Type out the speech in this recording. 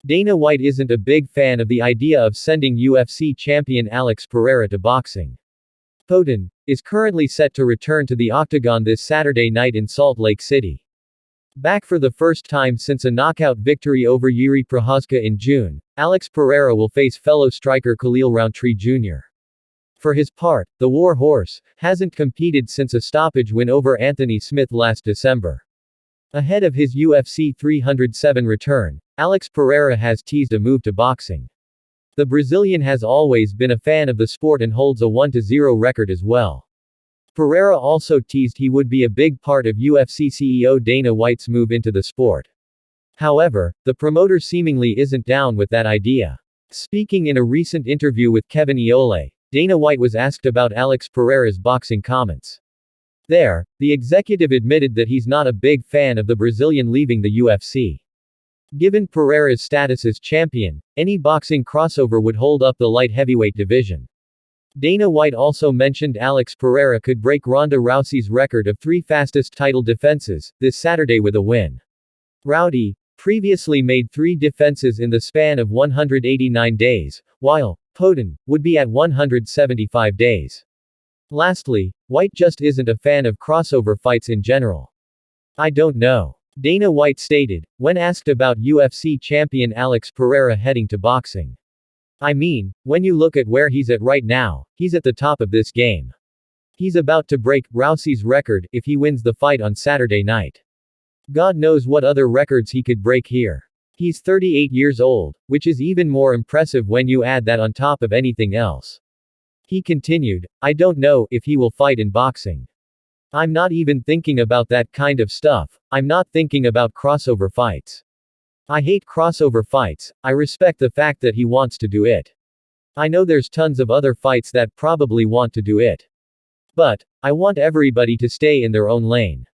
Dana White isn't a big fan of the idea of sending UFC champion Alex Pereira to boxing. Poatan is currently set to return to the octagon this Saturday night in Salt Lake City. Back for the first time since a knockout victory over Jiri Prochazka in June, Alex Pereira will face fellow striker Khalil Rountree Jr. For his part, the War Horse hasn't competed since a stoppage win over Anthony Smith last December. Ahead of his UFC 307 return, Alex Pereira has teased a move to boxing. The Brazilian has always been a fan of the sport and holds a 1-0 record as well. Pereira also teased he would be a big part of UFC CEO Dana White's move into the sport. However, the promoter seemingly isn't down with that idea. Speaking in a recent interview with Kevin Iole, Dana White was asked about Alex Pereira's boxing comments. There, the executive admitted that he's not a big fan of the Brazilian leaving the UFC. Given Pereira's status as champion, any boxing crossover would hold up the light heavyweight division. Dana White also mentioned Alex Pereira could break Ronda Rousey's record of 3 fastest title defenses this Saturday with a win. Rowdy previously made 3 defenses in the span of 189 days, while Poatan would be at 175 days. Lastly, White just isn't a fan of crossover fights in general. "I don't know," Dana White stated, when asked about UFC champion Alex Pereira heading to boxing. "I mean, when you look at where he's at right now, he's at the top of this game. He's about to break Rousey's record if he wins the fight on Saturday night. God knows what other records he could break here. He's 38 years old, which is even more impressive when you add that on top of anything else." He continued, "I don't know if he will fight in boxing. I'm not even thinking about that kind of stuff. I'm not thinking about crossover fights. I hate crossover fights. I respect the fact that he wants to do it. I know there's tons of other fights that probably want to do it. But I want everybody to stay in their own lane.